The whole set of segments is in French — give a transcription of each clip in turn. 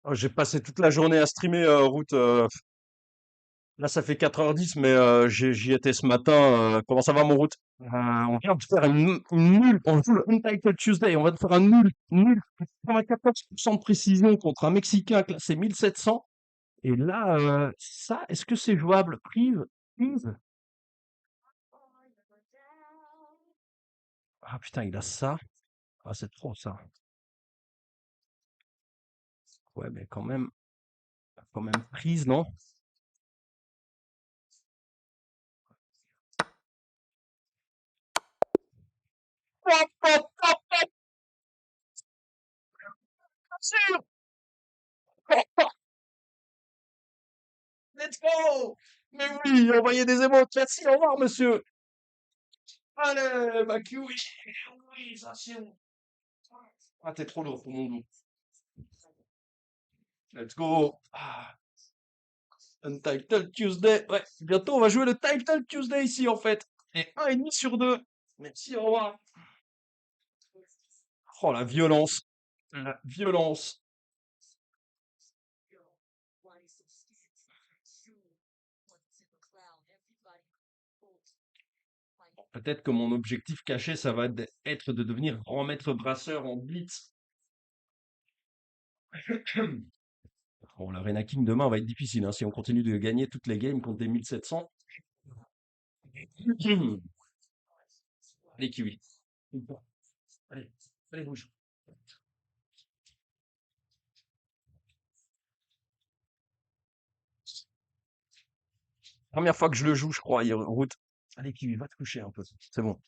Oh, j'ai passé toute la journée à streamer route. Là, ça fait 4h10, mais j'y étais ce matin. Comment ça va, mon route? On vient de faire une nulle. On joue le Untitled Tuesday. On va te faire un nul. Nul. 94% de précision contre un Mexicain classé 1700. Et là, ça, est-ce que c'est jouable? Prise? Prise? Ah putain, il a ça. Ah, c'est trop ça. Ouais, mais quand même prise, non? Let's go! Mais oui, envoyez des émotes. Merci, au revoir, monsieur. Allez, ma kiwi. Oui, ça, c'est bon. Ah, t'es trop lourd pour mon goût. Let's go. Ah, Untitled Tuesday. Ouais, bientôt, on va jouer le Title Tuesday ici, en fait. Et 1,5 sur 2. Merci, au revoir. Oh, la violence. La violence. Peut-être que mon objectif caché, ça va être de devenir grand maître brasseur en blitz. Bon, l'Arena King demain va être difficile, hein, si on continue de gagner toutes les games contre des 1700. Allez, Kiwi. Allez, allez, bouge. Première fois que je le joue, je crois, route. Allez, Kiwi, va te coucher un peu. C'est bon.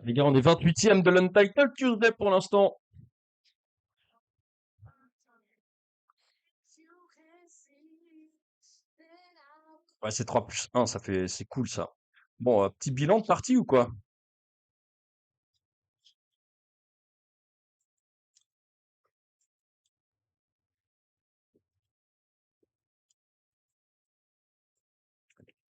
Les gars, on est 28e de l'Untitled Tuesday pour l'instant. Ouais, c'est 3+1, c'est cool ça. Bon, petit bilan de partie ou quoi?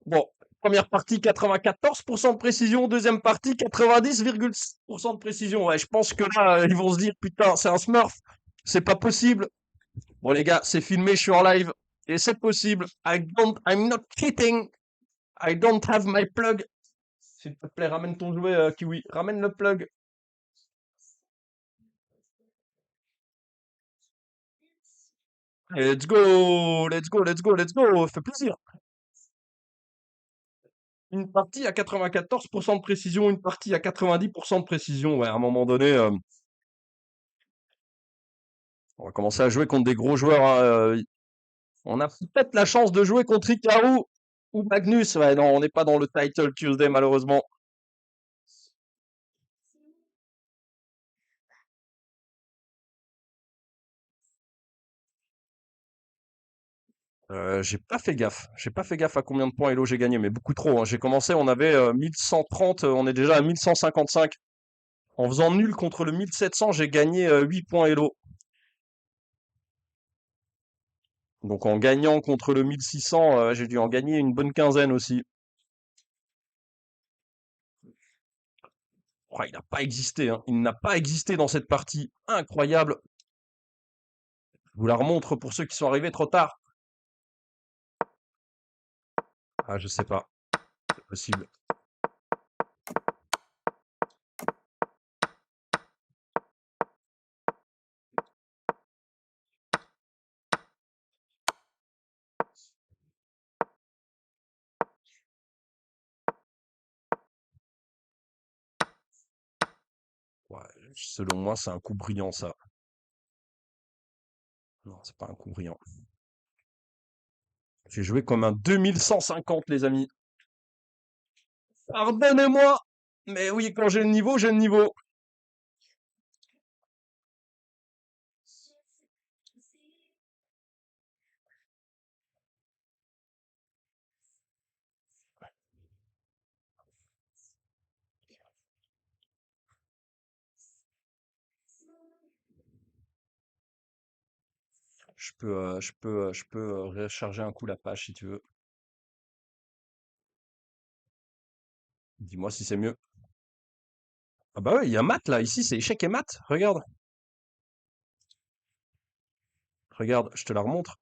Bon, première partie, 94% de précision. Deuxième partie, 90,6% de précision. Ouais, je pense que là, ils vont se dire, putain, c'est un Smurf. C'est pas possible. Bon, les gars, c'est filmé, je suis en live. Et c'est possible. I'm not cheating. I don't have my plug. S'il te plaît, ramène ton jouet, Kiwi. Ramène le plug. Let's go, let's go, let's go, let's go. Fait plaisir. Une partie à 94% de précision, une partie à 90% de précision. Ouais, à un moment donné, on va commencer à jouer contre des gros joueurs, hein. On a peut-être la chance de jouer contre Hikaru ou Magnus. Ouais, non, on n'est pas dans le Title Tuesday, malheureusement. J'ai pas fait gaffe. J'ai pas fait gaffe à combien de points Elo j'ai gagné, mais beaucoup trop, hein. J'ai commencé, on avait 1130, on est déjà à 1155. En faisant nul contre le 1700, j'ai gagné 8 points Elo. Donc en gagnant contre le 1600, j'ai dû en gagner une bonne quinzaine aussi. Oh, il n'a pas existé, hein. Il n'a pas existé dans cette partie. Incroyable. Je vous la remontre pour ceux qui sont arrivés trop tard. Ah, je sais pas. C'est possible. Ouais, selon moi, c'est un coup brillant, ça. Non, c'est pas un coup brillant. J'ai joué comme un 2150, les amis. Pardonnez-moi! Mais oui, quand j'ai le niveau, j'ai le niveau. Je peux recharger un coup la page si tu veux. Dis-moi si c'est mieux. Ah bah ouais, il y a maths là. Ici, c'est échec et maths. Regarde. Regarde, je te la remontre.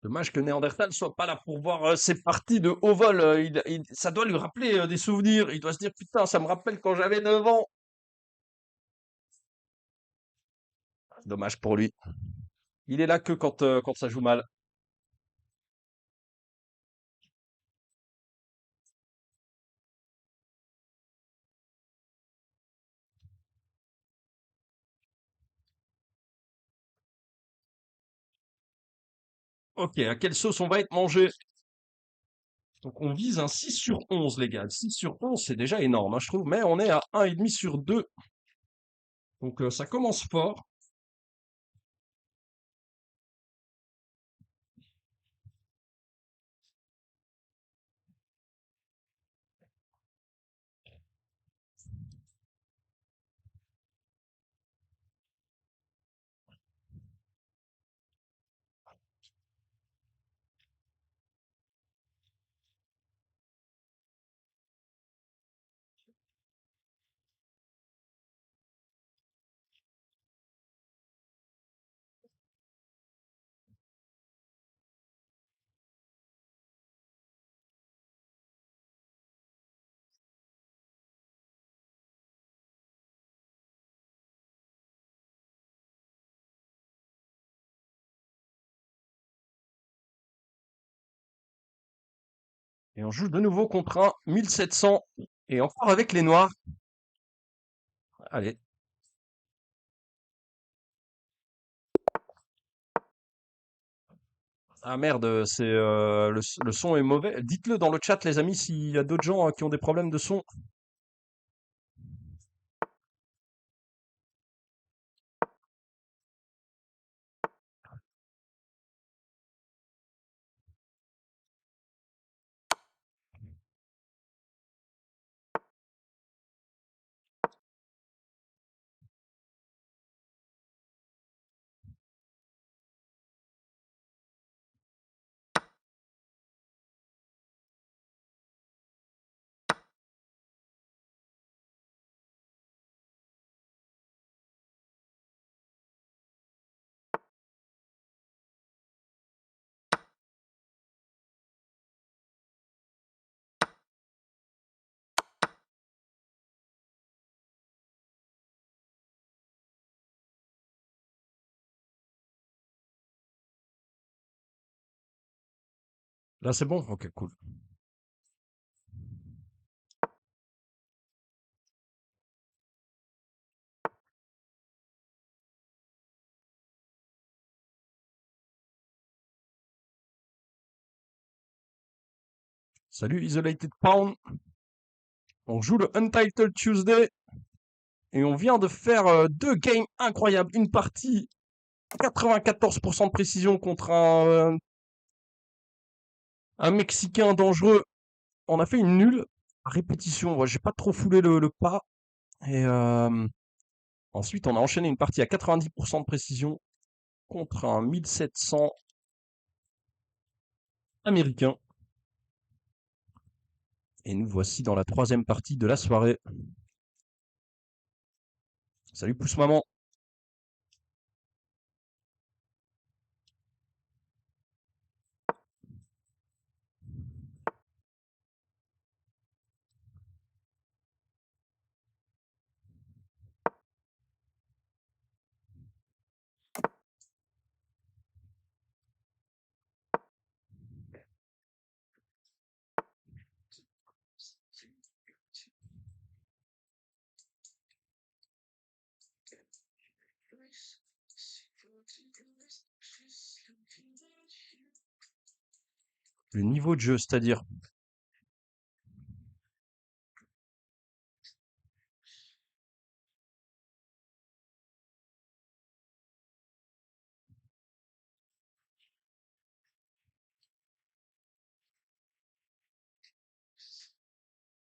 Dommage que Néandertal soit pas là pour voir ses parties de haut vol. Ça doit lui rappeler des souvenirs. Il doit se dire, putain, ça me rappelle quand j'avais 9 ans. Dommage pour lui. Il est là que quand ça joue mal. Ok, à quelle sauce on va être mangé? Donc on vise un 6 sur 11, les gars. 6 sur 11, c'est déjà énorme, hein, je trouve. Mais on est à 1,5 sur 2. Donc ça commence fort. Et on joue de nouveau contre un 1700. Et encore avec les noirs. Allez. Ah merde, le son est mauvais. Dites-le dans le chat, les amis, s'il y a d'autres gens qui ont des problèmes de son. Là, c'est bon? Ok, cool. Salut Isolated Pound. On joue le Untitled Tuesday. Et on vient de faire deux games incroyables. Une partie 94% de précision contre un Mexicain dangereux. On a fait une nulle. À répétition, ouais, j'ai pas trop foulé le pas. Et ensuite, on a enchaîné une partie à 90% de précision contre un 1700 américain. Et nous voici dans la troisième partie de la soirée. Salut pouce maman. Le niveau de jeu, c'est-à-dire,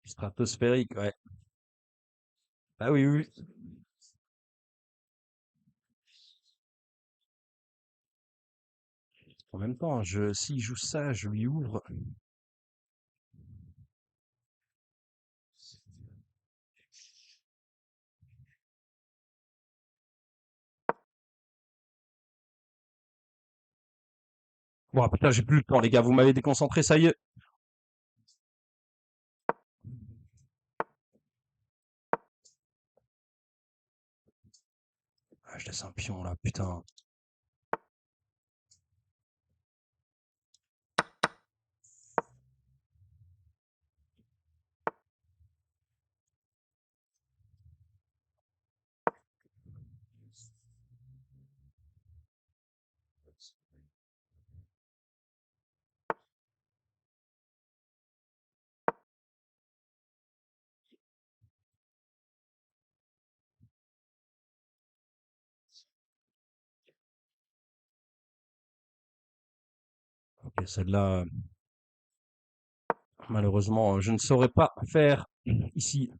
stratosphérique, ouais. Ah oui, oui, oui. En même temps, s'il joue ça, je lui ouvre. Bon, putain, j'ai plus le temps, les gars, vous m'avez déconcentré, ça y est. Ah, je laisse un pion, là, putain. Ok, celle-là, malheureusement, je ne saurais pas faire ici.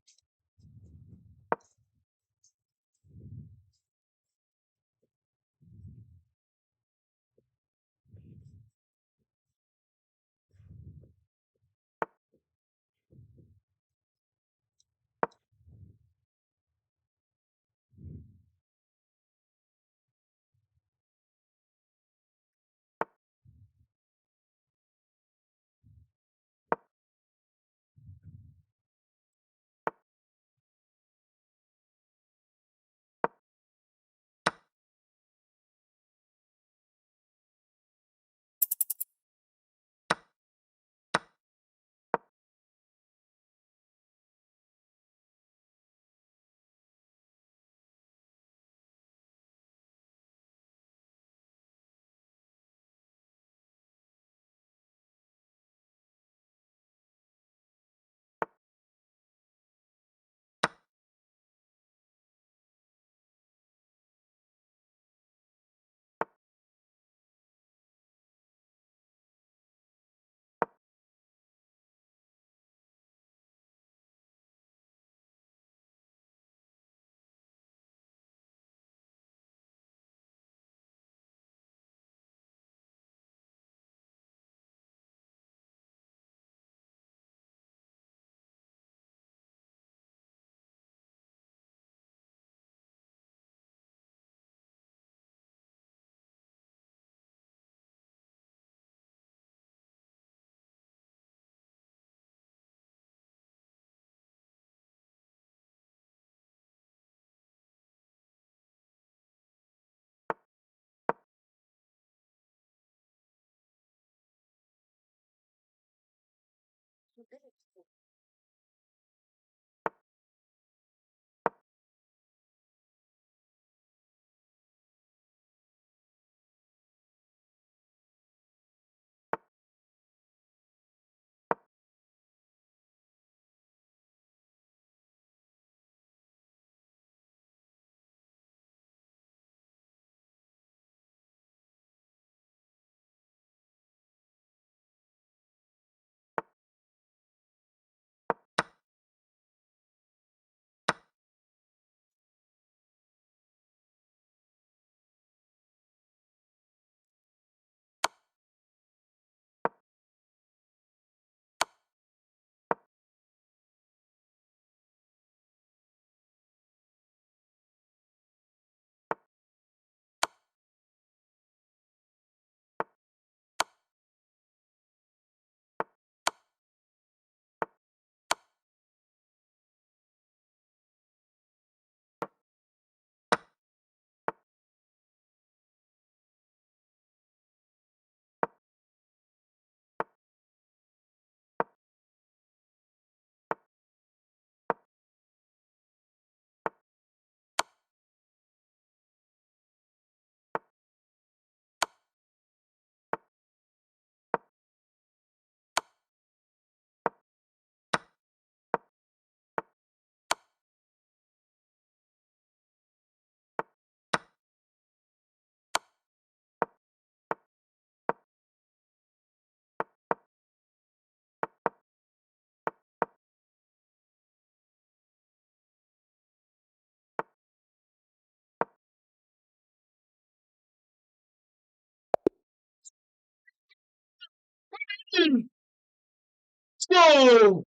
Let's go!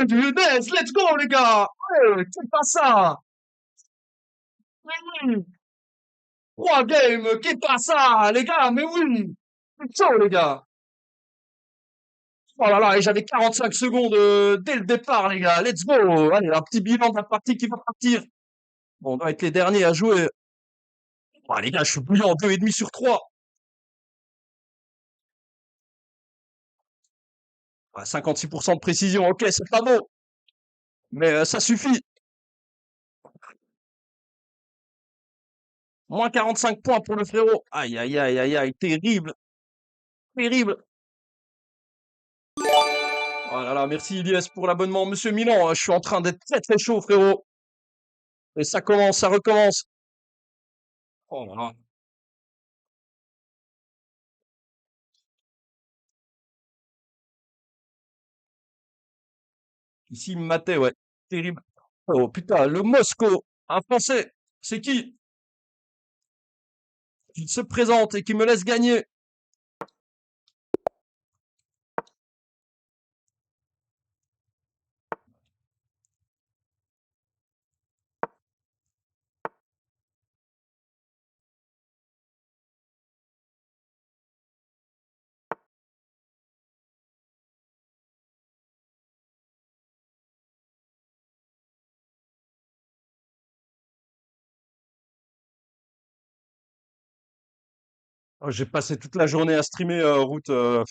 Du Lyonnaise, let's go, les gars! Ouais, c'est pas ça! Mais oui! 3 games, qu'est pas ça, les gars, mais oui! C'est chaud, les gars! Oh là là, et j'avais 45 secondes dès le départ, les gars. Let's go! Allez, un petit bilan de la partie qui va partir. Bon, on doit être les derniers à jouer. Oh, les gars, je suis bouillant, 2,5 sur 3. 56% de précision, ok, c'est pas beau, mais ça suffit. Moins 45 points pour le frérot. Aïe, aïe, aïe, aïe, aïe, terrible, terrible. Oh là là, merci Ilyes pour l'abonnement. Monsieur Milan, je suis en train d'être très très chaud, frérot. Et ça commence, ça recommence. Oh là là. Ici, il me matait, ouais. Terrible. Oh putain, le Moscow, un Français. C'est qui? Qui se présente et qui me laisse gagner. Oh, j'ai passé toute la journée à streamer route. Là,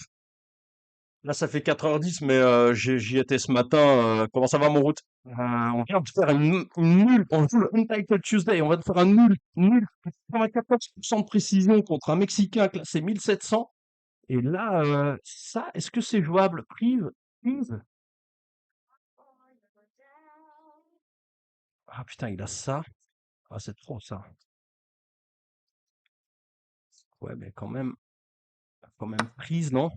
ça fait 4h10, mais j'y étais ce matin. Comment ça va, mon route? On vient de faire une nulle. On joue le Untitled Tuesday. On va te faire un nul. Nul. 94% de précision contre un Mexicain classé 1700. Et là, ça, est-ce que c'est jouable? Prise? Prise? Ah putain, il a ça. Ah, c'est trop ça. Ouais, mais quand même prise, non?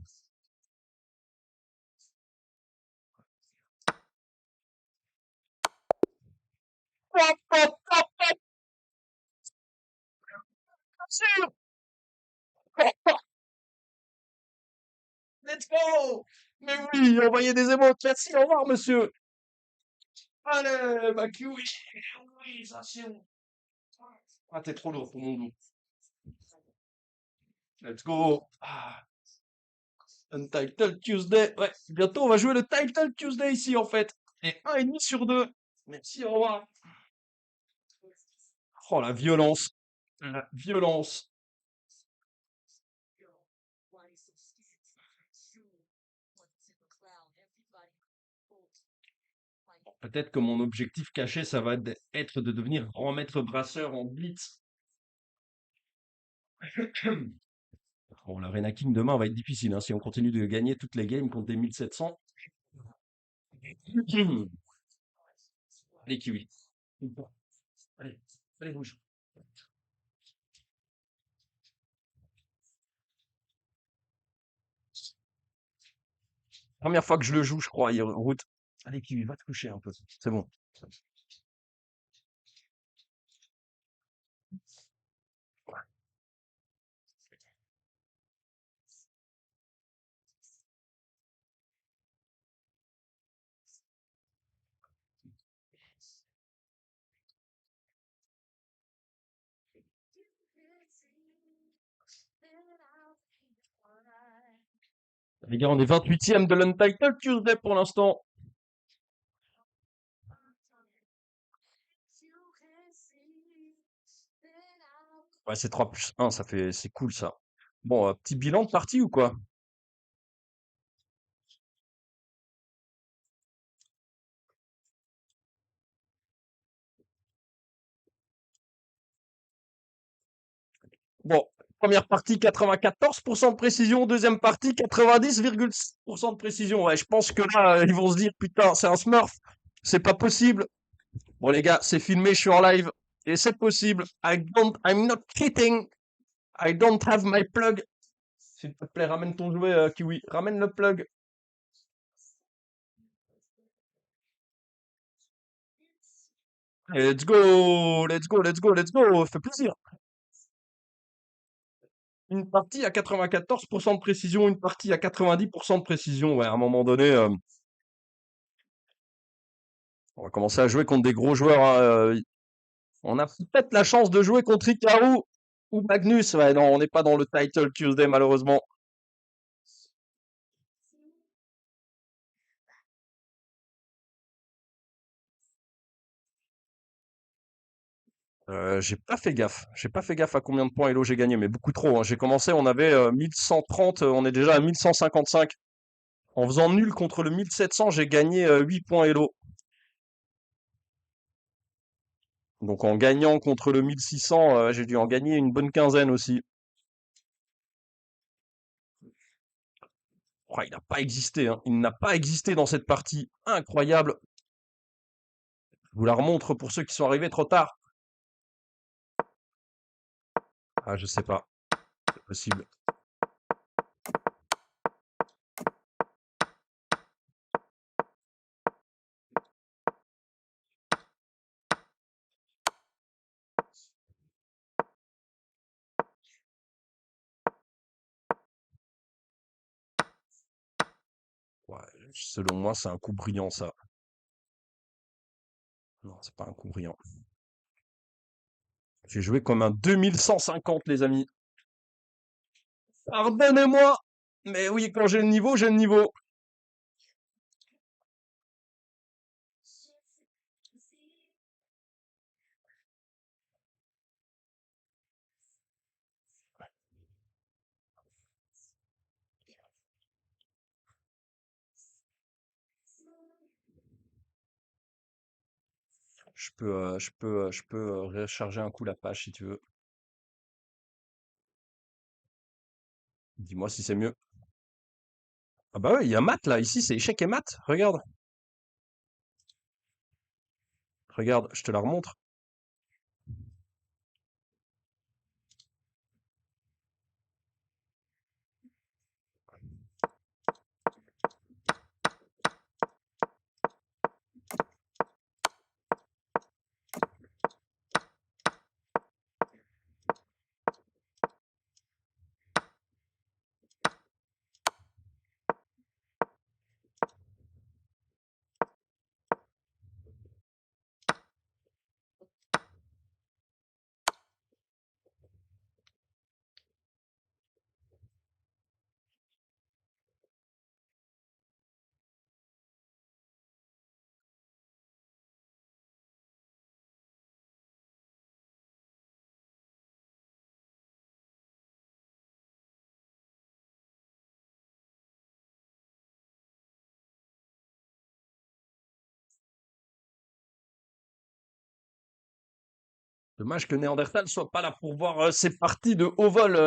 Hop, hop, hop, hop, sûr. Let's go! Mais oui, envoyez des émotes. Merci, au revoir, monsieur. Allez, ma kiwi. Oui, ça, c'est bon. Ah, t'es trop lourd pour mon dos. Let's go. Ah, Untitled Tuesday. Ouais, bientôt, on va jouer le Title Tuesday ici, en fait. Et 1,5 sur 2. Merci, au revoir. Oh, la violence. La violence. Bon, peut-être que mon objectif caché, ça va être de devenir grand maître brasseur en blitz. Bon, l'Arena King demain va être difficile, hein, si on continue de gagner toutes les games contre des 1700. Allez, Kiwi. Allez, allez, rouge. Première fois que je le joue, je crois, route. Allez, Kiwi, va te coucher un peu. C'est bon. Les gars, on est 28e de l'Untitled Tuesday pour l'instant. Ouais, c'est 3+1, c'est cool ça. Bon, petit bilan de partie ou quoi? Bon, première partie, 94% de précision. Deuxième partie, 90,6% de précision. Ouais, je pense que là, ils vont se dire, putain, c'est un Smurf. C'est pas possible. Bon, les gars, c'est filmé, je suis en live. Et c'est possible. I'm not cheating. I don't have my plug. S'il te plaît, ramène ton jouet, Kiwi. Ramène le plug. Let's go, let's go, let's go, let's go. Fait plaisir. Une partie à 94% de précision, une partie à 90% de précision. Ouais, à un moment donné, on va commencer à jouer contre des gros joueurs, hein, on a peut-être la chance de jouer contre Hikaru ou Magnus. Ouais, non, on n'est pas dans le Title Tuesday, malheureusement. J'ai pas fait gaffe. J'ai pas fait gaffe à combien de points Elo j'ai gagné, mais beaucoup trop, hein. J'ai commencé, on avait 1130, on est déjà à 1155. En faisant nul contre le 1700, j'ai gagné 8 points Elo. Donc en gagnant contre le 1600, j'ai dû en gagner une bonne quinzaine aussi. Oh, il n'a pas existé, hein. Il n'a pas existé dans cette partie. Incroyable. Je vous la remontre pour ceux qui sont arrivés trop tard. Ah, je sais pas. C'est possible. Ouais, selon moi, c'est un coup brillant, ça. Non, c'est pas un coup brillant. J'ai joué comme un 2150, les amis. Pardonnez-moi, mais oui, quand j'ai le niveau, j'ai le niveau. Je peux recharger un coup la page si tu veux. Dis-moi si c'est mieux. Ah bah ouais, il y a maths là. Ici, c'est échec et maths. Regarde. Regarde, je te la remontre. Dommage que Néandertal soit pas là pour voir ces parties de haut vol.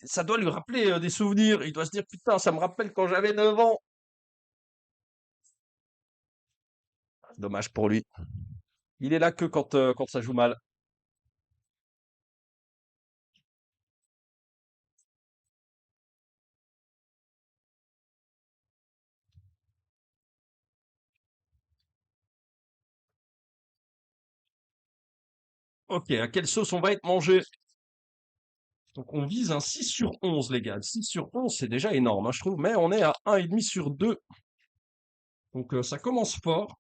Ça doit lui rappeler des souvenirs. Il doit se dire, putain, ça me rappelle quand j'avais 9 ans. Dommage pour lui. Il est là que quand ça joue mal. Ok, à quelle sauce on va être mangé? Donc on vise un 6 sur 11, les gars. 6 sur 11, c'est déjà énorme, hein, je trouve. Mais on est à 1,5 sur 2. Donc ça commence fort.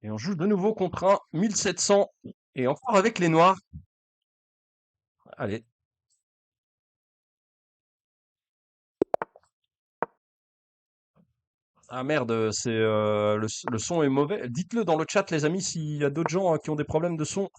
Et on joue de nouveau contre un 1700. Et encore avec les noirs. Allez. Ah merde, le son est mauvais. Dites-le dans le chat, les amis, s'il y a d'autres gens qui ont des problèmes de son.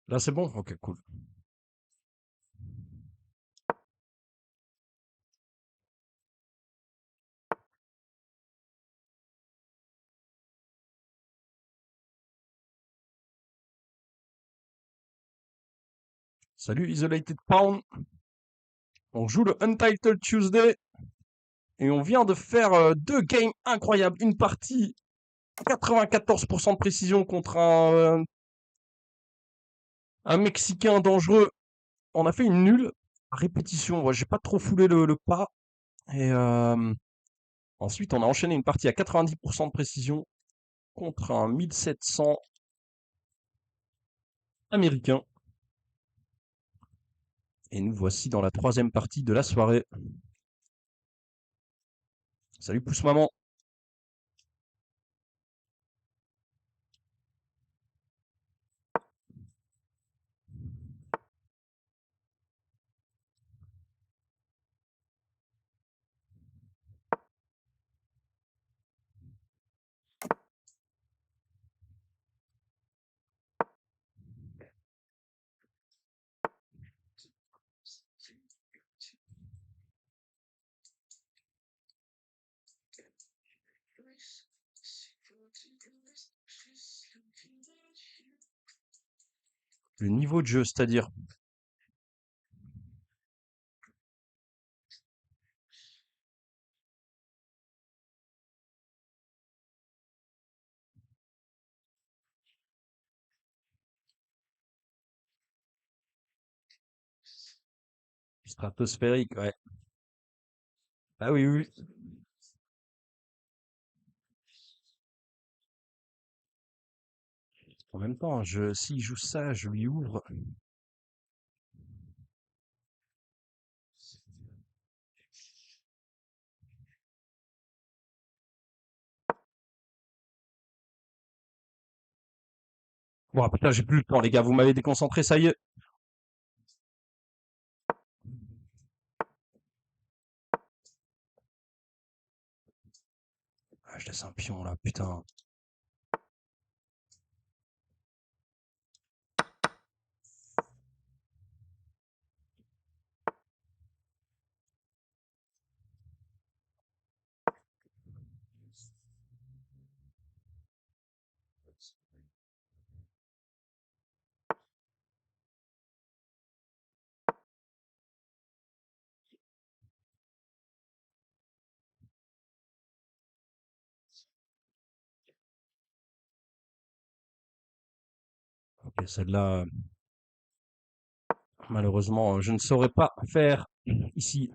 Là, c'est bon? Ok, cool. Salut Isolated Pound. On joue le Untitled Tuesday et on vient de faire deux games incroyables. Une partie 94% de précision contre un Mexicain dangereux. On a fait une nulle à répétition. Ouais, j'ai pas trop foulé le pas. Et ensuite, on a enchaîné une partie à 90% de précision contre un 1700 américain. Et nous voici dans la troisième partie de la soirée. Salut Pousse Maman. Le niveau de jeu, c'est-à-dire stratosphérique, ouais. Ah oui, oui, oui. En même temps, s'il joue ça, je lui ouvre. Bon, putain, j'ai plus le temps, les gars. Vous m'avez déconcentré, ça y est. Ah, je laisse un pion là, putain. Ok, celle-là, malheureusement, je ne saurais pas faire ici.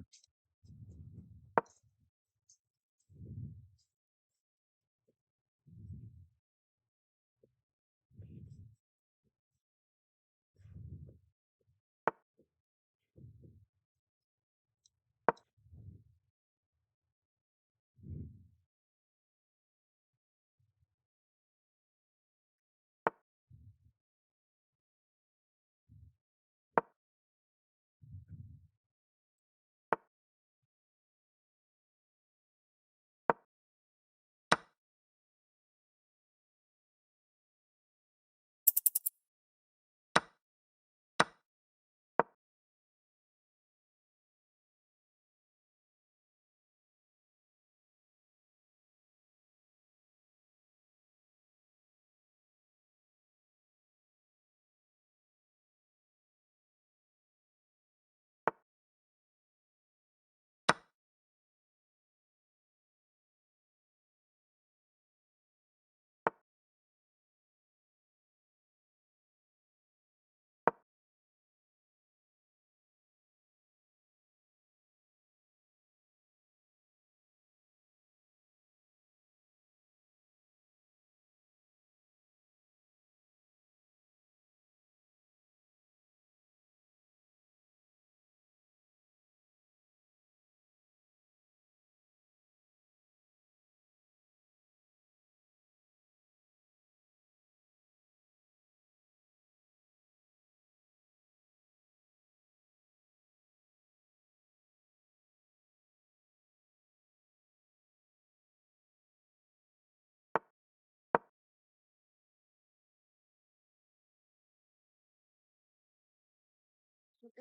Let's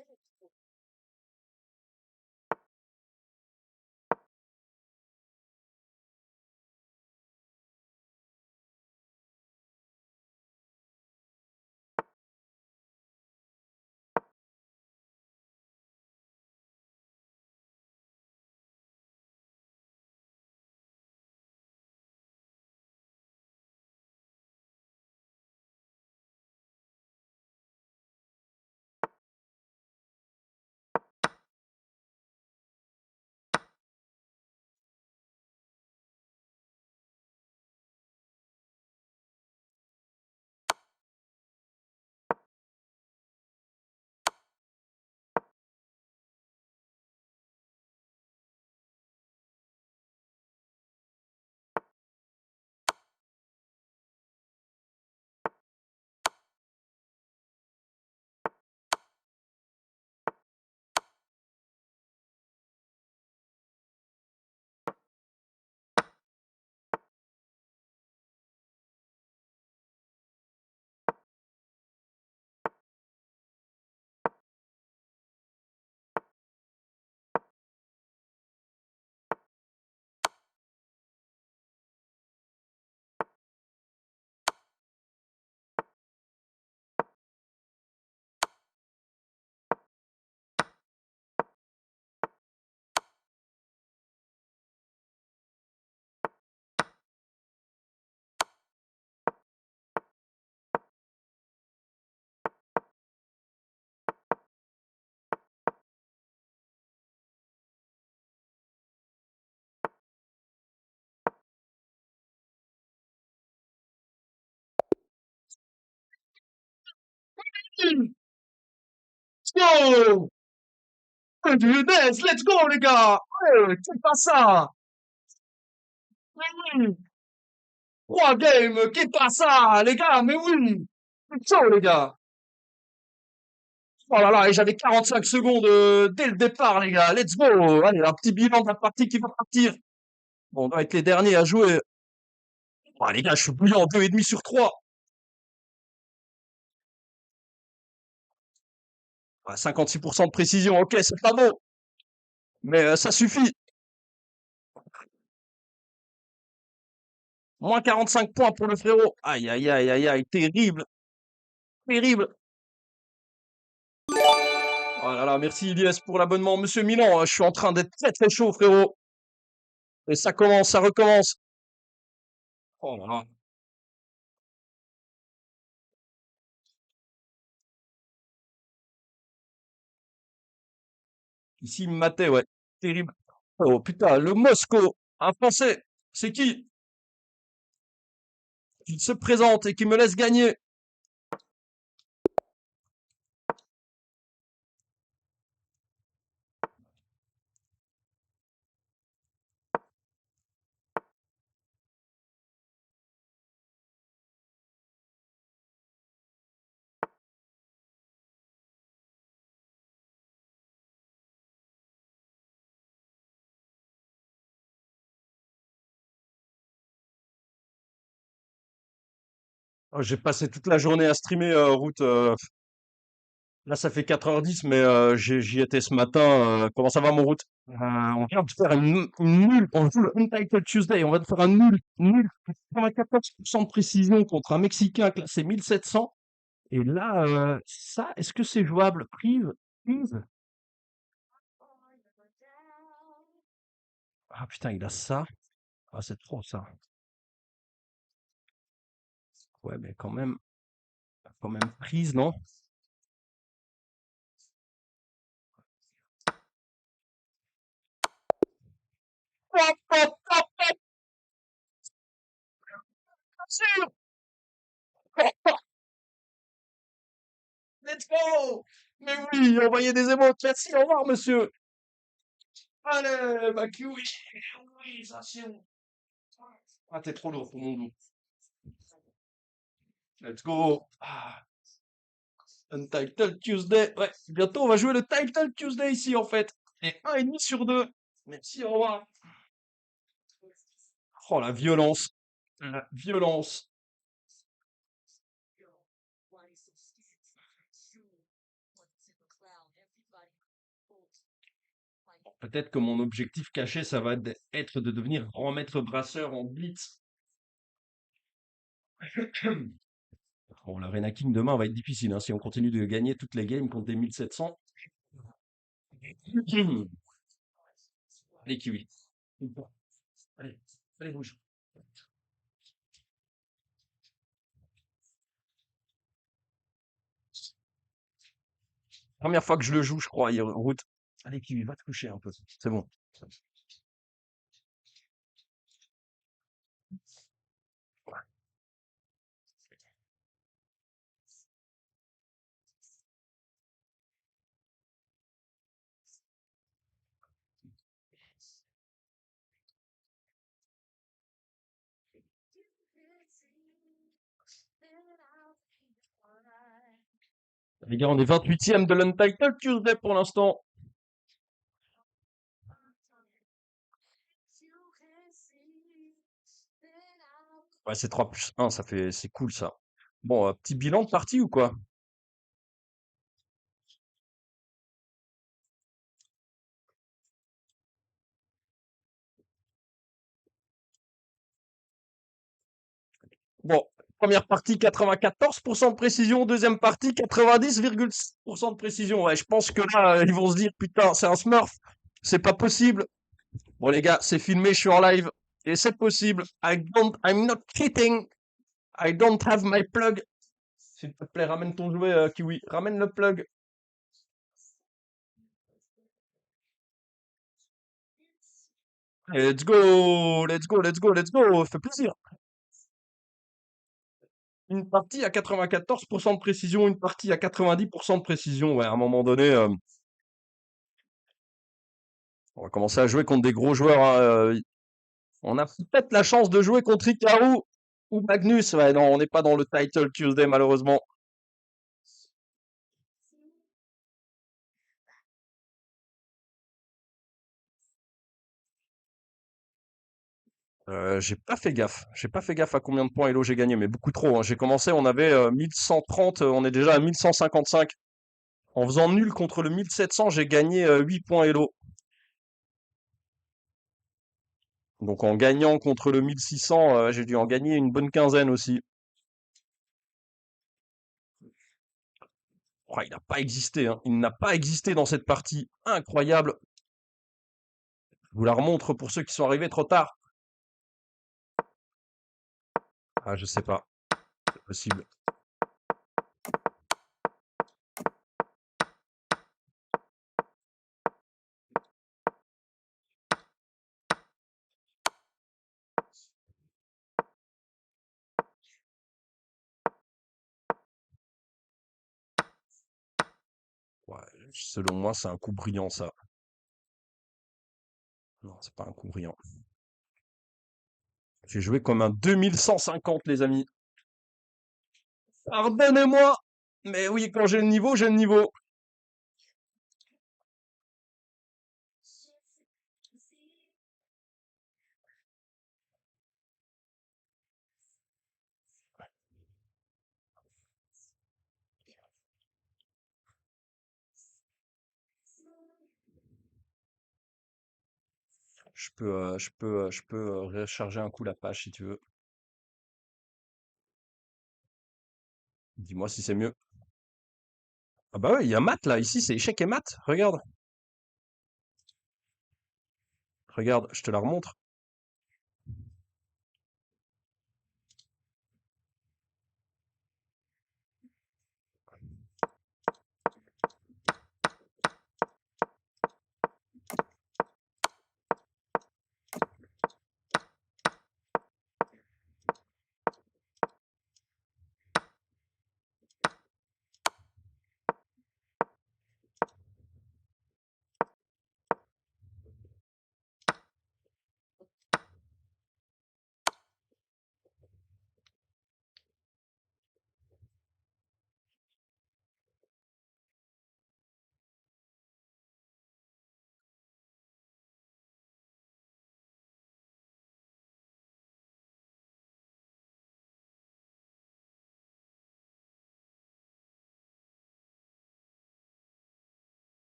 go! Let's go, les gars! Ouais, c'est pas ça! Oui! 3 games, qu'est pas ça, les gars, mais oui! C'est chaud, les gars! Oh là là, et j'avais 45 secondes dès le départ, les gars. Let's go! Allez, un petit bilan de la partie qui va partir. Bon, on doit être les derniers à jouer. Oh, les gars, je suis bouillant, 2,5/3. 56% de précision, ok, c'est pas beau, mais ça suffit. Moins 45 points pour le frérot. Aïe, aïe, aïe, aïe, aïe, terrible, terrible. Oh là là, merci Ilyes pour l'abonnement. Monsieur Milan, je suis en train d'être très très chaud, frérot. Et ça commence, ça recommence. Oh là là. Ici, il me matait, ouais. Terrible. Oh putain, le Moscow, un Français. C'est qui? Qui se présente et qui me laisse gagner. Oh, j'ai passé toute la journée à streamer route. Là, ça fait 4h10, mais j'y étais ce matin. Comment ça va, mon route? On vient de faire une nulle. On joue le Untitled Tuesday. On va te faire un nul. Nul. 94% de précision contre un Mexicain classé 1700. Et là, ça, est-ce que c'est jouable? Prise? Prise? Ah putain, il a ça. Ah, c'est trop ça. Ouais, mais quand même prise, non? Hop, hop, hop, hop, sûr. Let's go! Mais oui, envoyez des émotes. Merci, au revoir, monsieur. Allez, ma oui, oui, ça c'est bon. Ah, t'es trop lourd pour mon dos. Let's go. Ah, Untitled Tuesday. Ouais, bientôt on va jouer le Title Tuesday ici en fait. Et 1,5/2. Merci, au revoir. Oh la violence. La violence. Peut-être que mon objectif caché, ça va être de devenir grand maître brasseur en blitz. Bon, l'Arena King demain va être difficile, hein, si on continue de gagner toutes les games contre des 1700. Allez, Kiwi. Allez, allez, rouge. Première fois que je le joue, je crois, route. Allez, Kiwi, va te coucher un peu. C'est bon. Les gars, on est 28e de l'Untitled Tuesday pour l'instant. Ouais, c'est 3+1, c'est cool ça. Bon, petit bilan de partie ou quoi? Bon, première partie, 94% de précision. Deuxième partie, 90,6% de précision. Ouais, je pense que là, ils vont se dire, putain, c'est un Smurf. C'est pas possible. Bon, les gars, c'est filmé, je suis en live. Et c'est possible. I'm not cheating. I don't have my plug. S'il te plaît, ramène ton jouet, Kiwi. Ramène le plug. Let's go, let's go, let's go, let's go. Fait plaisir. Une partie à 94% de précision, une partie à 90% de précision. Ouais, à un moment donné, on va commencer à jouer contre des gros joueurs, hein. On a peut-être la chance de jouer contre Hikaru ou Magnus. Ouais, non, on n'est pas dans le Title Tuesday, malheureusement. J'ai pas fait gaffe. J'ai pas fait gaffe à combien de points Elo j'ai gagné, mais beaucoup trop, hein. J'ai commencé, on avait 1130, on est déjà à 1155. En faisant nul contre le 1700, j'ai gagné 8 points Elo. Donc en gagnant contre le 1600, j'ai dû en gagner une bonne quinzaine aussi. Oh, il n'a pas existé, hein. Il n'a pas existé dans cette partie. Incroyable. Je vous la remontre pour ceux qui sont arrivés trop tard. Ah, je sais pas. C'est possible. Ouais, selon moi, c'est un coup brillant, ça. Non, c'est pas un coup brillant. J'ai joué comme un 2150, les amis. Pardonnez-moi, mais oui, quand j'ai le niveau, j'ai le niveau. Je peux recharger un coup la page si tu veux. Dis-moi si c'est mieux. Ah bah ouais, il y a mat là. Ici, c'est échec et mat. Regarde. Regarde, je te la remontre.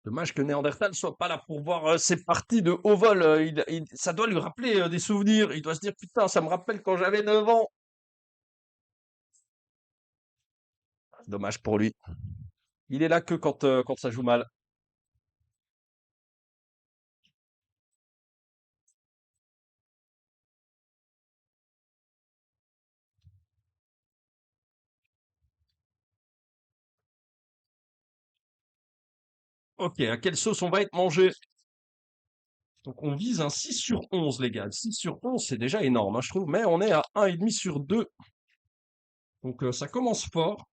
Dommage que Néandertal soit pas là pour voir ces parties de haut vol. Ça doit lui rappeler des souvenirs. Il doit se dire, putain, ça me rappelle quand j'avais 9 ans. Dommage pour lui. Il est là que quand ça joue mal. Ok, à quelle sauce on va être mangé? Donc on vise un 6 sur 11, les gars. 6 sur 11, c'est déjà énorme, hein, je trouve. Mais on est à 1,5 sur 2. Donc ça commence fort.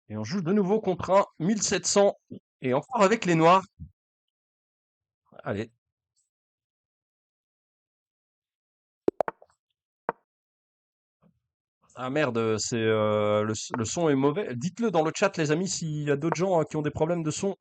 Et on joue de nouveau contre un 1700. Et encore avec les noirs. Allez. Ah merde, le son est mauvais. Dites-le dans le chat, les amis, s'il y a d'autres gens qui ont des problèmes de son.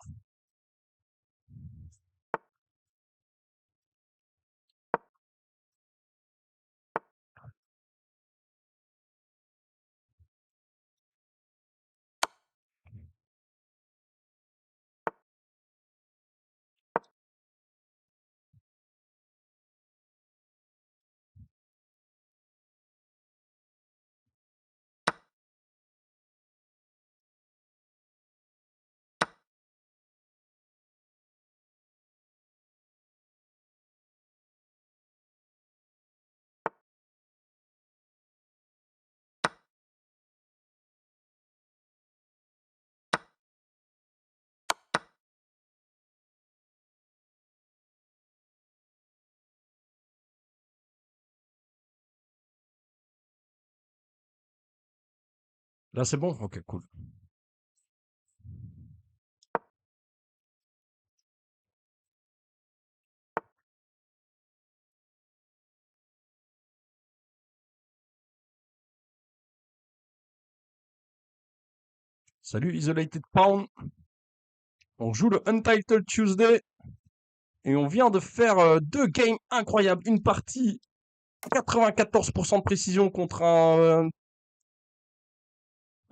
Là, c'est bon? Ok, cool. Salut Isolated Pound. On joue le Untitled Tuesday. Et on vient de faire deux games incroyables. Une partie 94% de précision contre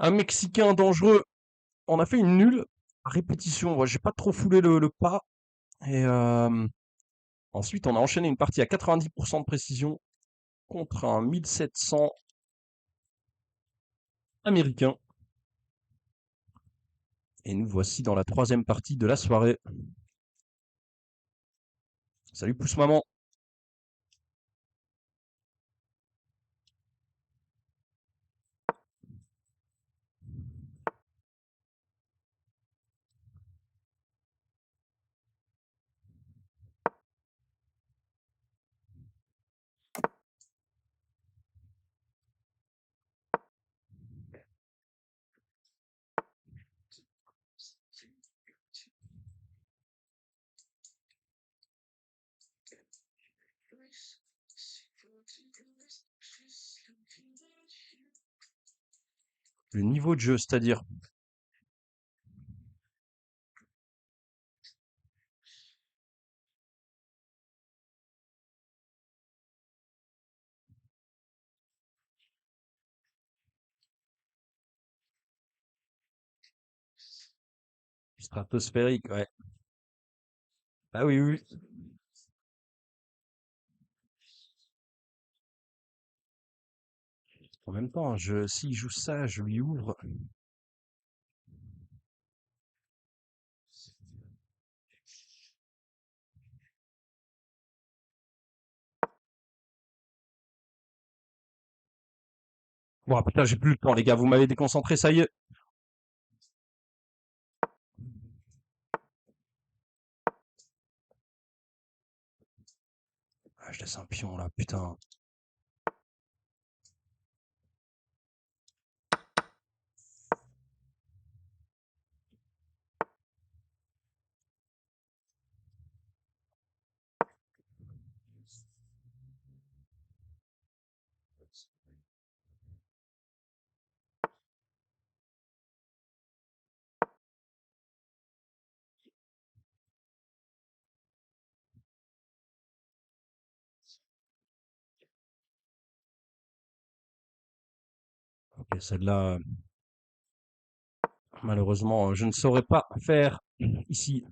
un Mexicain dangereux. On a fait une nulle répétition. Ouais, j'ai pas trop foulé le pas. Et ensuite, on a enchaîné une partie à 90% de précision contre un 1700 américain. Et nous voici dans la troisième partie de la soirée. Salut pouce maman. Le niveau de jeu, c'est-à-dire stratosphérique, ouais. Ah oui, oui. En même temps, s'il joue ça, je lui ouvre. Ouah, putain, j'ai plus le temps, les gars. Vous m'avez déconcentré, ça y est. Ah, je laisse un pion, là, putain. Ok, celle-là, malheureusement, je ne saurais pas faire ici.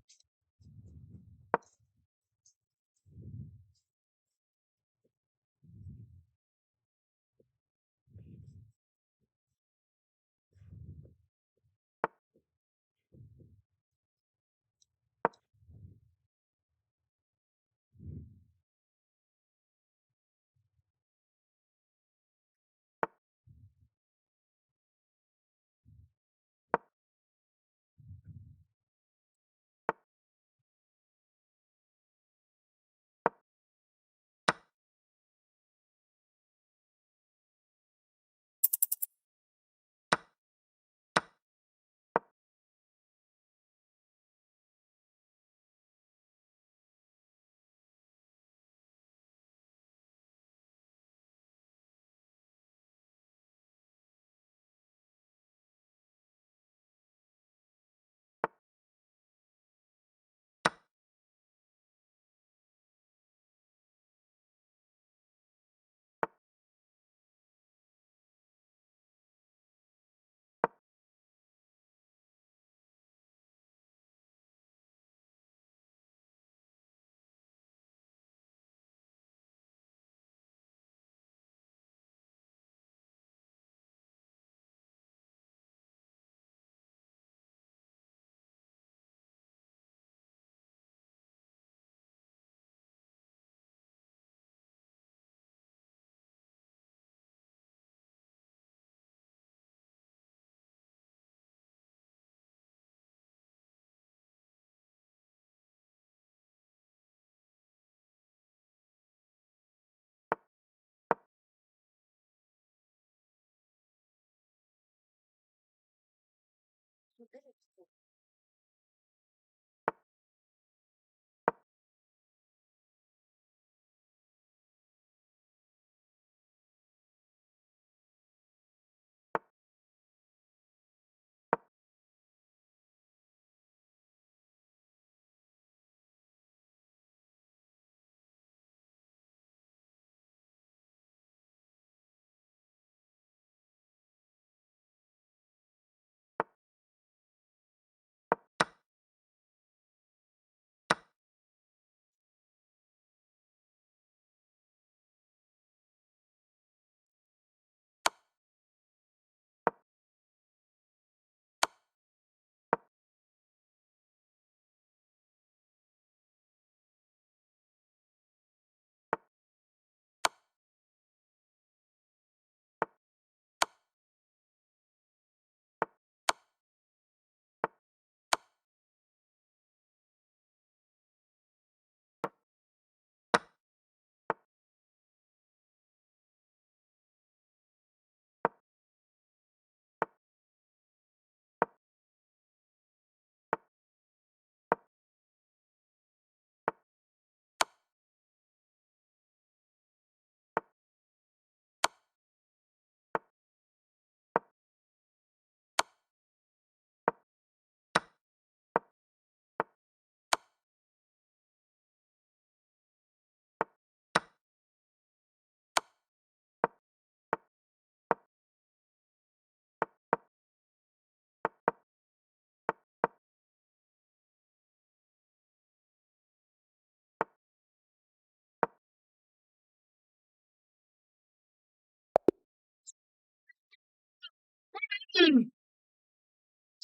Let's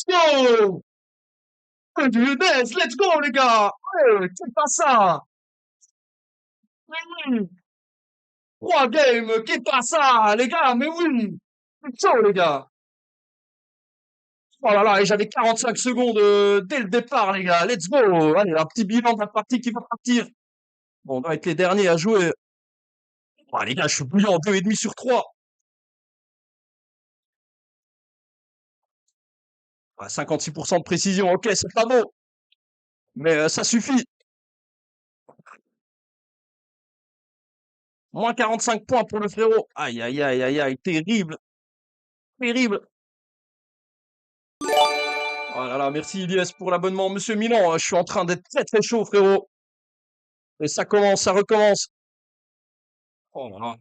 go! 1, 2, let's go, les gars! Ouais, c'est pas ça! Oui! 3 games, qu'est pas ça, les gars, mais oui! Ciao, les gars! Oh là là, et j'avais 45 secondes dès le départ, les gars. Let's go! Allez, un petit bilan de la partie qui va partir. Bon, on doit être les derniers à jouer. Oh, les gars, je suis bouillant, 2,5 sur 3. 56% de précision, ok, c'est pas bon, mais ça suffit. Moins 45 points pour le frérot. Aïe, aïe, aïe, aïe, aïe, terrible, terrible. Oh là là, merci Ilyes pour l'abonnement. Monsieur Milan, je suis en train d'être très très chaud, frérot. Et ça commence, ça recommence. Oh là là.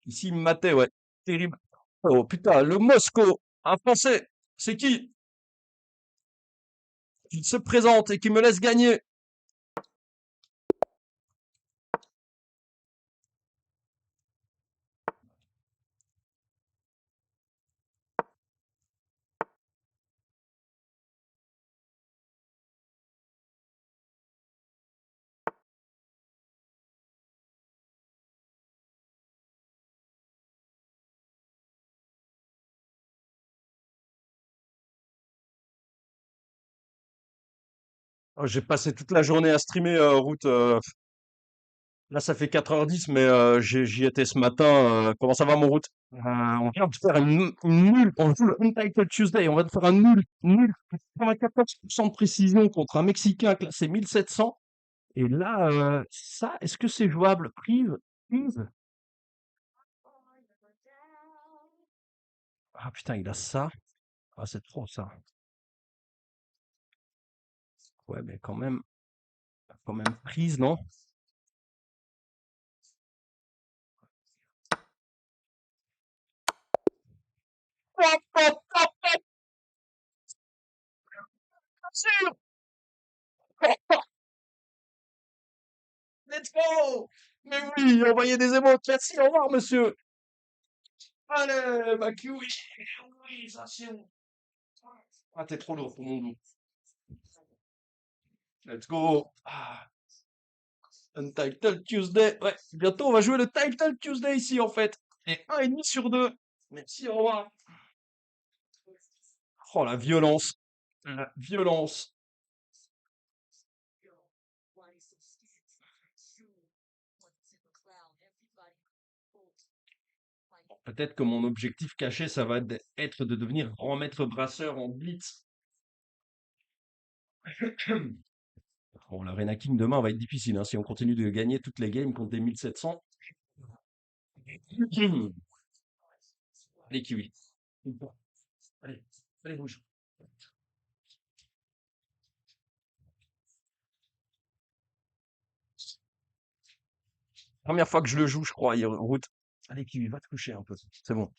Ici, il me matait, ouais. Terrible. Oh putain, le Moscow, un Français. C'est qui? Qui se présente et qui me laisse gagner. Oh, j'ai passé toute la journée à streamer route. Là, ça fait 4h10, mais j'y étais ce matin. Comment ça va, mon route? On vient de faire une nulle. On joue le Untitled Tuesday. On va te faire un nul. Nul. 94% de précision contre un Mexicain classé 1700. Et là, ça, est-ce que c'est jouable? Prise? Prise? Ah putain, il a ça. Ah, c'est trop ça. Ouais, mais quand même prise, non? Hop, hop, hop, hop, sûr. Let's go! Mais oui, envoyez des émotes. Merci, au revoir, monsieur. Allez, ma kiwi. Oui, ça c'est bon. Ah, t'es trop lourd pour mon goût. Let's go. Ah, Untitled Tuesday. Ouais, bientôt on va jouer le Title Tuesday ici en fait. Et 1,5 sur 2. Merci, au revoir. Oh, la violence. La violence. Peut-être que mon objectif caché, ça va être de devenir grand maître brasseur en blitz. Bon, l'Arena King demain va être difficile, hein, si on continue de gagner toutes les games contre des 1700. Allez, Kiwi. Allez, allez, bouge. Première fois que je le joue, je crois, route. Allez, Kiwi, va te coucher un peu. C'est bon.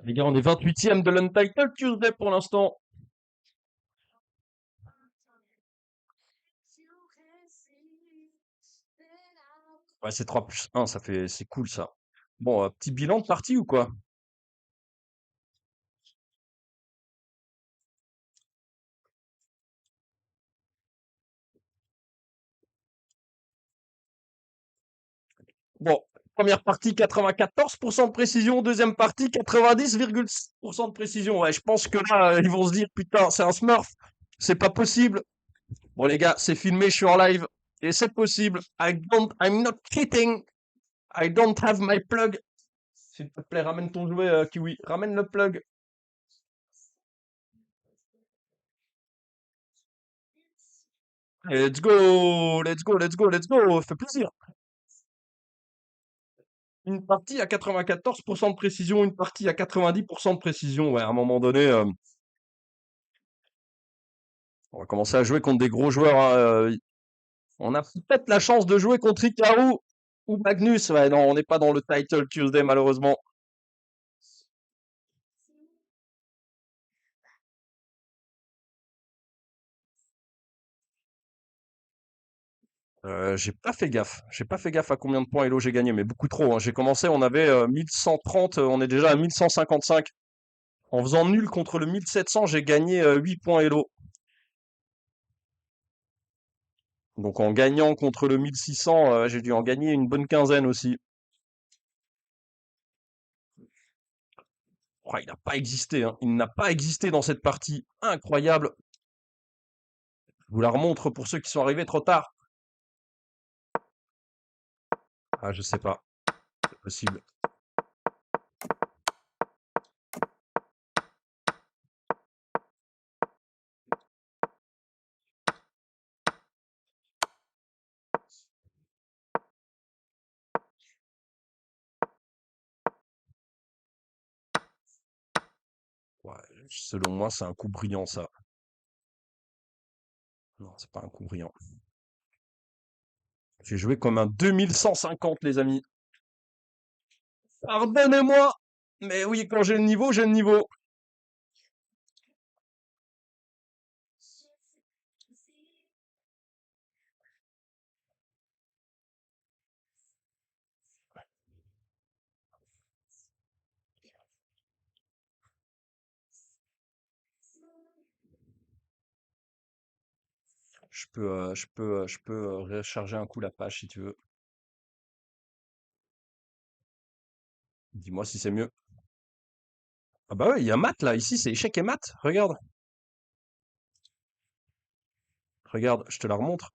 Les gars, on est 28e de l'Untitled Tuesday pour l'instant. Ouais, c'est 3+1, c'est cool ça. Bon, petit bilan de partie ou quoi? Bon, première partie, 94% de précision. Deuxième partie, 90,6% de précision. Ouais, je pense que là, ils vont se dire, putain, c'est un Smurf. C'est pas possible. Bon, les gars, c'est filmé, je suis en live. Et c'est possible. I'm not cheating. I don't have my plug. S'il te plaît, ramène ton jouet, Kiwi. Ramène le plug. Let's go, let's go, let's go, let's go. Fait plaisir. Une partie à 94% de précision, une partie à 90% de précision. Ouais, à un moment donné, on va commencer à jouer contre des gros joueurs, hein, on a peut-être la chance de jouer contre Hikaru ou Magnus. Ouais, non, on n'est pas dans le Title Tuesday, malheureusement. J'ai pas fait gaffe. J'ai pas fait gaffe à combien de points Elo j'ai gagné, mais beaucoup trop, hein. J'ai commencé, on avait 1130, on est déjà à 1155. En faisant nul contre le 1700, j'ai gagné 8 points Elo. Donc en gagnant contre le 1600, j'ai dû en gagner une bonne quinzaine aussi. Oh, il n'a pas existé, hein. Il n'a pas existé dans cette partie. Incroyable. Je vous la remontre pour ceux qui sont arrivés trop tard. Ah, je sais pas. C'est possible. Ouais, selon moi, c'est un coup brillant, ça. Non, c'est pas un coup brillant. J'ai joué comme un 2150, les amis. Pardonnez-moi! Mais oui, quand j'ai le niveau, j'ai le niveau. Je peux recharger un coup la page si tu veux. Dis-moi si c'est mieux. Ah bah ouais, il y a maths là. Ici, c'est échec et maths. Regarde. Regarde, je te la remontre.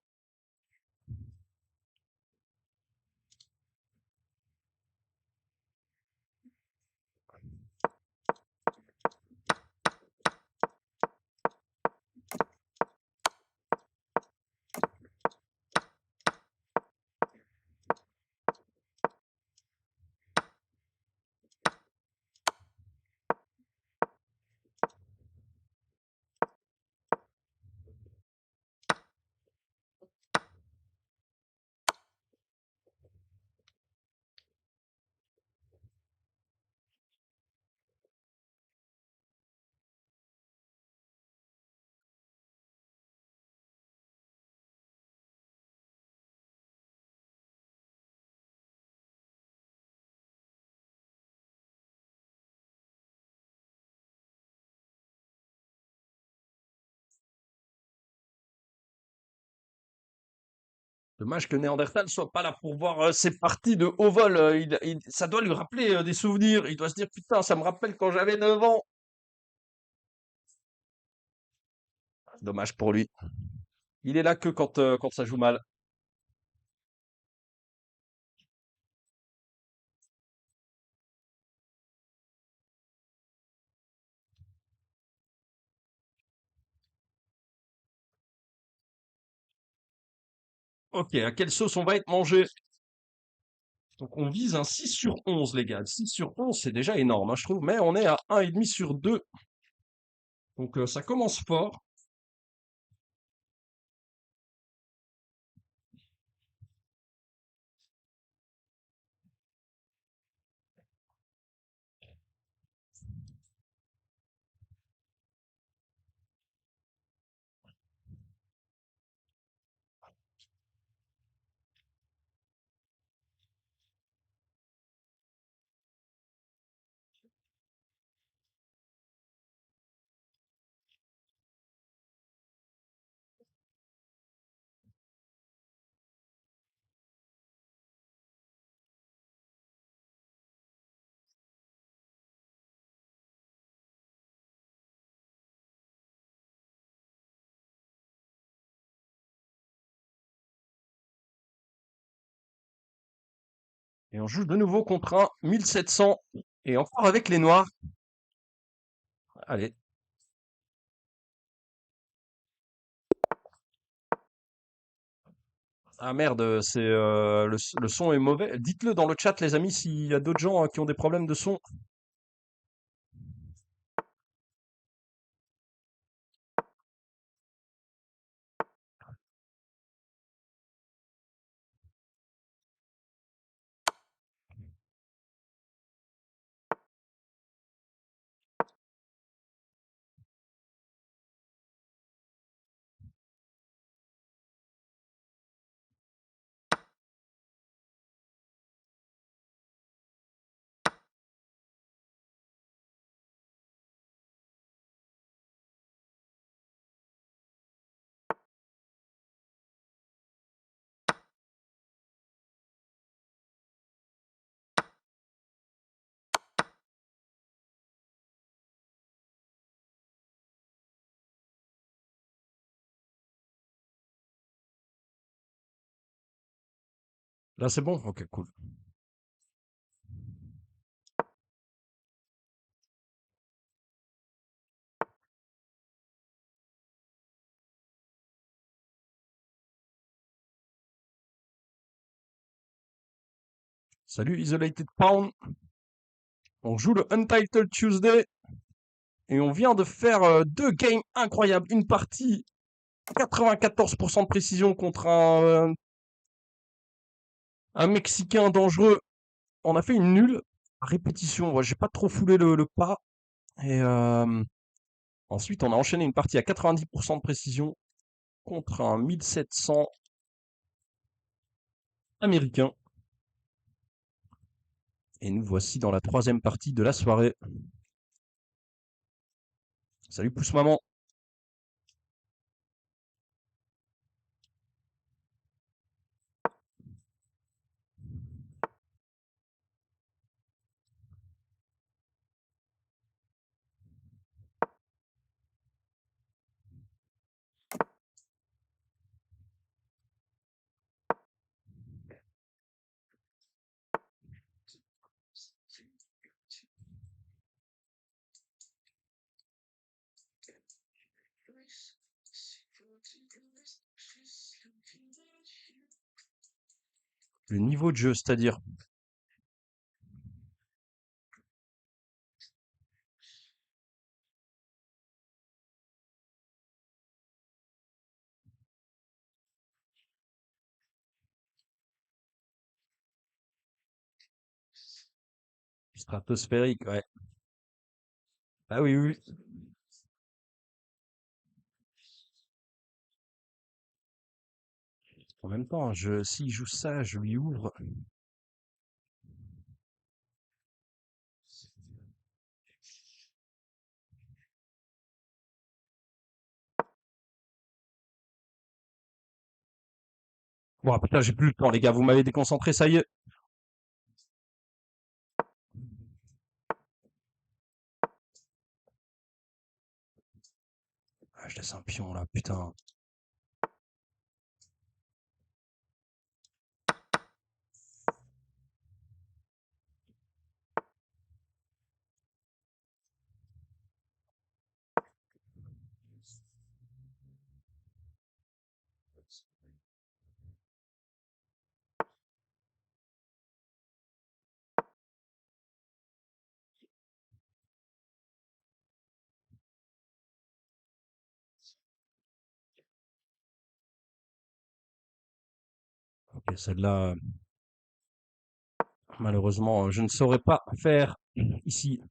Dommage que Néandertal soit pas là pour voir ses parties de haut vol. Ça doit lui rappeler des souvenirs. Il doit se dire, putain, ça me rappelle quand j'avais 9 ans. Dommage pour lui. Il est là que quand ça joue mal. Ok, à quelle sauce on va être mangé? Donc on vise un 6 sur 11, les gars. 6 sur 11, c'est déjà énorme, hein, je trouve. Mais on est à 1,5 sur 2. Donc ça commence fort. Et on joue de nouveau contre un 1700. Et encore avec les noirs. Allez. Ah merde, le son est mauvais. Dites-le dans le chat, les amis, s'il y a d'autres gens qui ont des problèmes de son. Là, c'est bon? Ok, cool. Salut Isolated Pound. On joue le Untitled Tuesday et on vient de faire deux games incroyables. Une partie 94% de précision contre un Mexicain dangereux. On a fait une nulle à répétition. Ouais, j'ai pas trop foulé le pas. Et ensuite, on a enchaîné une partie à 90% de précision contre un 1700 américain. Et nous voici dans la troisième partie de la soirée. Salut pousse maman. Le niveau de jeu, c'est-à-dire stratosphérique, ouais. Ah oui, oui, oui. En même temps, s'il joue ça, je lui ouvre. Bon, putain, j'ai plus le temps, les gars. Vous m'avez déconcentré, ça y est. Ah, je laisse un pion, là, putain. Ok, celle-là, malheureusement, je ne saurais pas faire ici.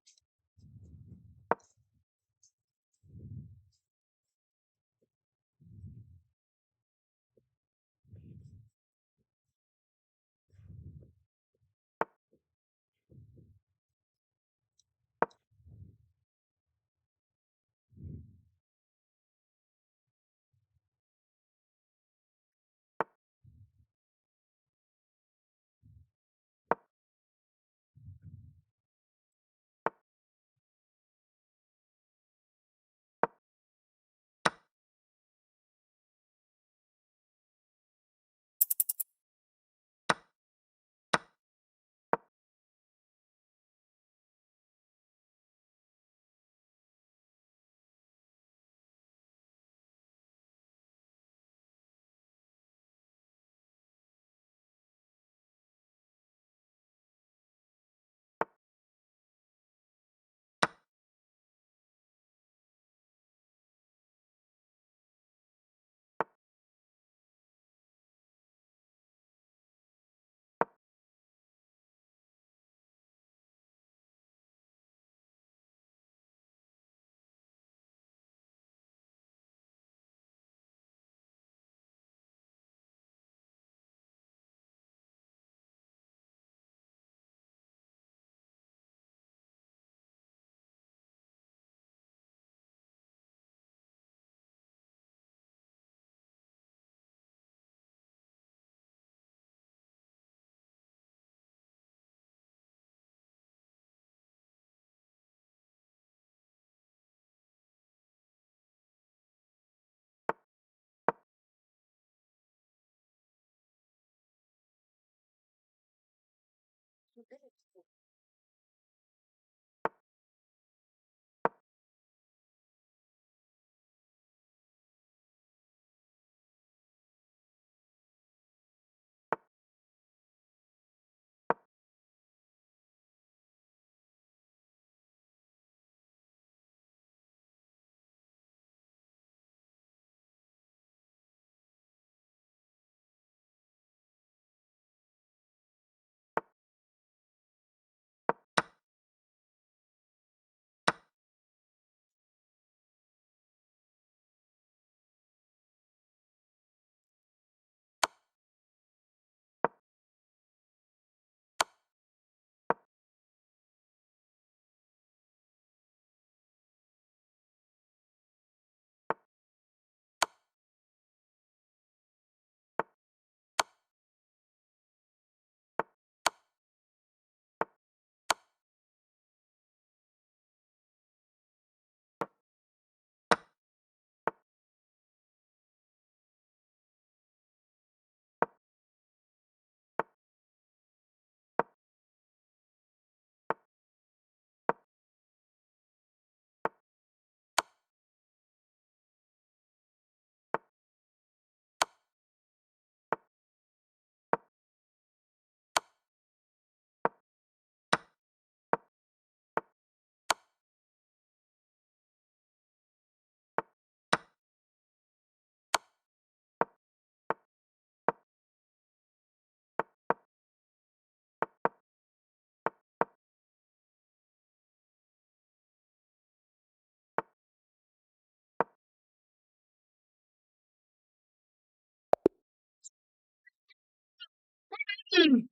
Let's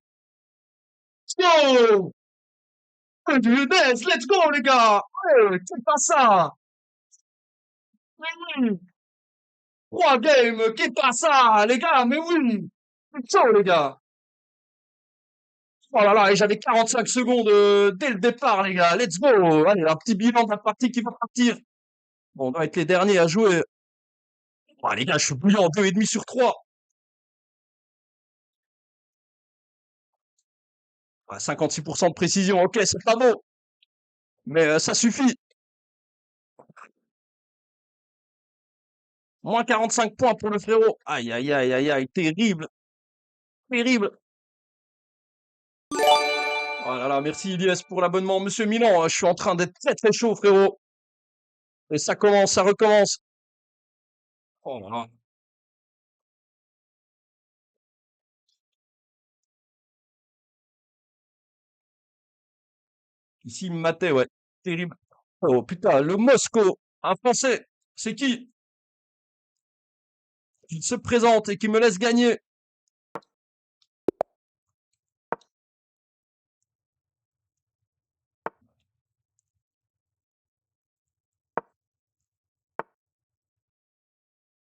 go! Du Udez, let's go, les gars! Ouais, c'est pas ça! Oui, 3 games, qu'est pas ça, les gars, mais oui! C'est chaud, les gars! Oh là là, et j'avais 45 secondes dès le départ, les gars. Let's go! Allez, un petit bilan de la partie qui va partir. Bon, on doit être les derniers à jouer. Oh, les gars, je suis bouillant, 2,5 sur 3. 56% de précision, ok, c'est pas beau, mais ça suffit. Moins 45 points pour le frérot. Aïe, aïe, aïe, aïe, aïe, terrible, terrible. Oh là là, merci Ilyes pour l'abonnement. Monsieur Milan, je suis en train d'être très très chaud, frérot. Et ça commence, ça recommence. Oh là là. Ici, il me matait, ouais. Terrible. Oh putain, le Moscow, un Français. C'est qui se présente et qui me laisse gagner?